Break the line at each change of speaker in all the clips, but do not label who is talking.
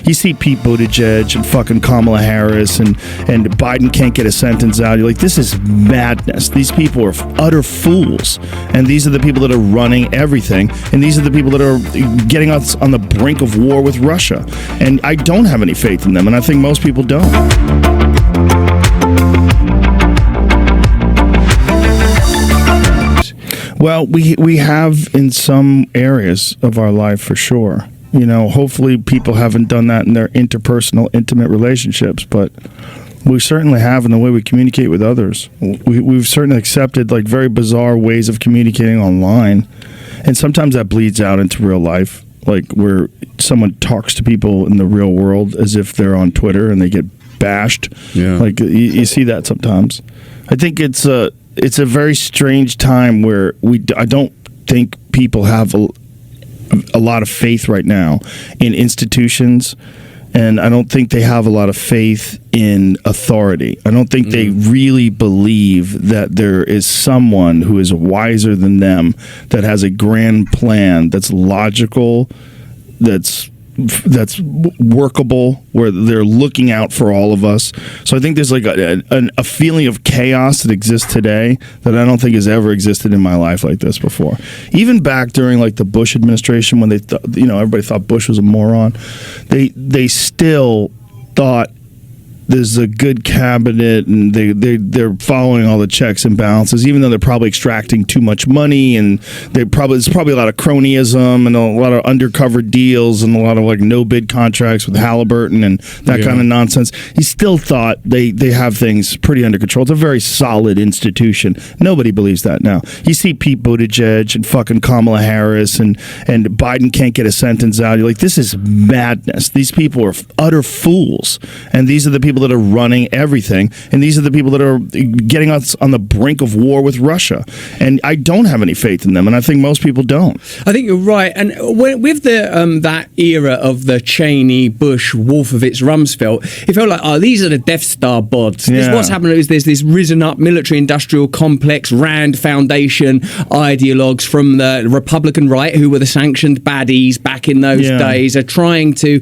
You see Pete Buttigieg and fucking Kamala Harris and Biden can't get a sentence out. You're like, this is madness. These people are utter fools. And these are the people that are running everything. And these are the people that are getting us on the brink of war with Russia. And I don't have any faith in them. And I think most people don't. Well, we have in some areas of our life for sure. You know, hopefully people haven't done that in their interpersonal, intimate relationships, but we certainly have in the way we communicate with others. We've certainly accepted like very bizarre ways of communicating online, and sometimes that bleeds out into real life, like where someone talks to people in the real world as if they're on Twitter and they get bashed. Yeah. Like you see that sometimes. I think it's a very strange time where I don't think people have a lot of faith right now in institutions, and I don't think they have a lot of faith in authority. I don't think they really believe that there is someone who is wiser than them, that has a grand plan that's logical, that's workable, where they're looking out for all of us. So I think there's like a feeling of chaos that exists today that I don't think has ever existed in my life like this before. Even back during like the Bush administration, when they everybody thought Bush was a moron, they still thought there's a good cabinet and they're following all the checks and balances, even though they're probably extracting too much money, and there's probably a lot of cronyism and a lot of undercover deals and a lot of like no bid contracts with Halliburton and that kind of nonsense. He still thought they have things pretty under control. It's a very solid institution. Nobody believes that now. You see Pete Buttigieg and fucking Kamala Harris and Biden can't get a sentence out. You're like, this is madness. These people are utter fools, and these are the people that are running everything, and these are the people that are getting us on the brink of war with Russia. And I don't have any faith in them, and I think most people don't.
I think you're right. And with the that era of the Cheney, Bush, Wolfowitz, Rumsfeld, it felt like, these are the Death Star bods. Yeah. What's happening is there's this risen up military-industrial complex, Rand Foundation ideologues from the Republican right, who were the sanctioned baddies back in those days, are trying to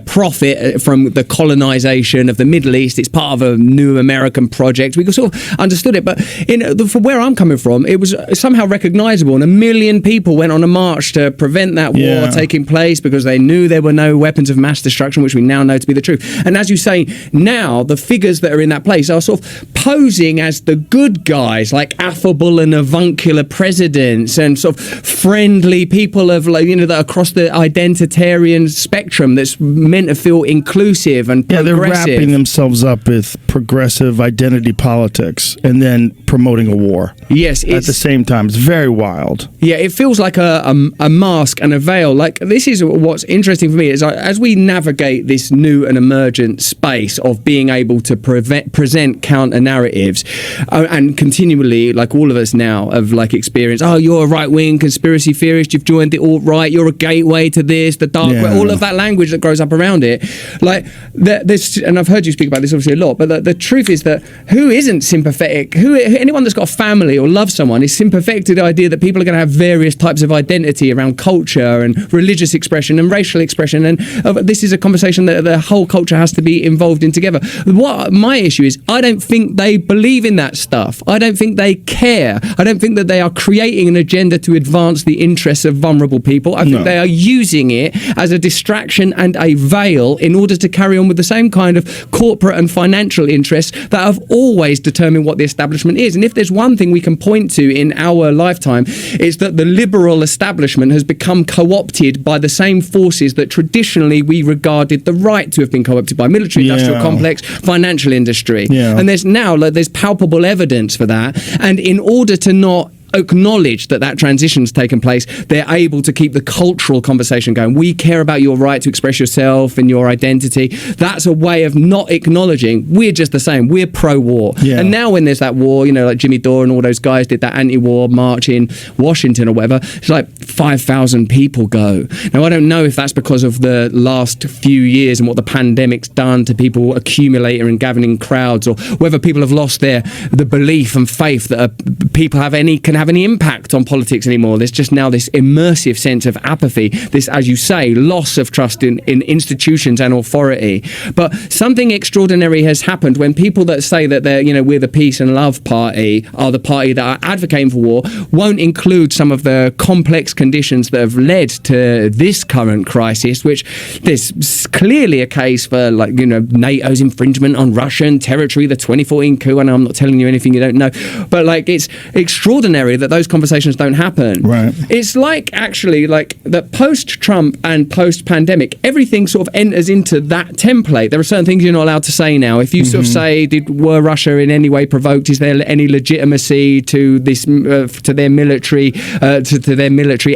profit from the colonization of the Middle East. It's part of a new American project. We sort of understood it, but from where I'm coming from, it was somehow recognizable, and 1 million people went on a march to prevent that war taking place because they knew there were no weapons of mass destruction, which we now know to be the truth. And as you say, now the figures that are in that place are sort of posing as the good guys, like affable and avuncular presidents and sort of friendly people of that are across the identitarian spectrum that's meant to feel inclusive and progressive.
They're wrapping themselves up with progressive identity politics and then promoting a war.
Yes,
at the same time. It's very wild.
Yeah, it feels like a mask and a veil. Like, this is what's interesting for me is as we navigate this new and emergent space of being able to present counter narratives, and continually, like all of us now, have like experienced, you're a right wing conspiracy theorist, you've joined the alt right, you're a gateway to this, the dark web, all of that language that grows up around it. Like, there's, and I've heard you speak about this obviously a lot, but the truth is that who isn't sympathetic? Anyone that's got a family or loves someone is sympathetic to the idea that people are going to have various types of identity around culture and religious expression and racial expression, and this is a conversation that the whole culture has to be involved in together. What my issue is, I don't think they believe in that stuff. I don't think they care. I don't think that they are creating an agenda to advance the interests of vulnerable people. I think they are using it as a distraction and a veil in order to carry on with the same kind of corporate and financial interests that have always determined what the establishment is. And if there's one thing we can point to in our lifetime, it's that the liberal establishment has become co-opted by the same forces that traditionally we regarded the right to have been co-opted by: military, industrial complex, financial industry. And there's palpable evidence for that. And in order to not acknowledge that transition's taken place, they're able to keep the cultural conversation going. We care about your right to express yourself and your identity. That's a way of not acknowledging we're just the same. We're pro-war. And now when there's that war, like Jimmy Dore and all those guys did that anti-war march in Washington or whatever, it's like 5,000 people go. Now, I don't know if that's because of the last few years and what the pandemic's done to people accumulating and gathering crowds, or whether people have lost the belief and faith that people can have have any impact on politics anymore. There's just now this immersive sense of apathy, this, as you say, loss of trust in institutions and authority. But something extraordinary has happened when people that say that they're, we're the peace and love party, are the party that are advocating for war, won't include some of the complex conditions that have led to this current crisis, which there's clearly a case for, like, NATO's infringement on Russian territory, the 2014 coup. I know I'm not telling you anything you don't know, but like, it's extraordinary that those conversations don't happen.
Right.
It's like, actually, like, that post-Trump and post-pandemic, everything sort of enters into that template. There are certain things you're not allowed to say now. If you sort of say, were Russia in any way provoked? Is there any legitimacy to this, to their military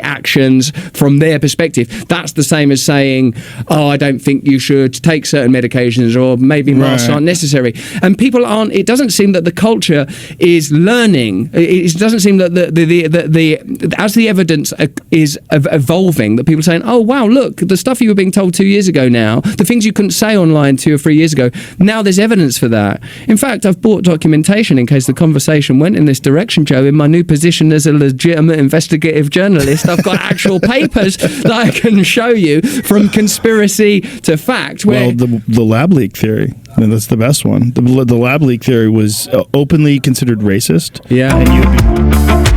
actions from their perspective? That's the same as saying, I don't think you should take certain medications, or maybe masks aren't necessary. And people aren't. It doesn't seem that the culture is learning. It doesn't seem that as the evidence is evolving, that people are saying, oh wow, look, the stuff you were being told 2 years ago now, the things you couldn't say online 2 or 3 years ago, now there's evidence for that. In fact, I've bought documentation in case the conversation went in this direction, Joe. In my new position as a legitimate investigative journalist, I've got actual papers that I can show you, from conspiracy to fact.
Well, the lab leak theory, that's the best one. The lab leak theory was openly considered racist.
Yeah.
And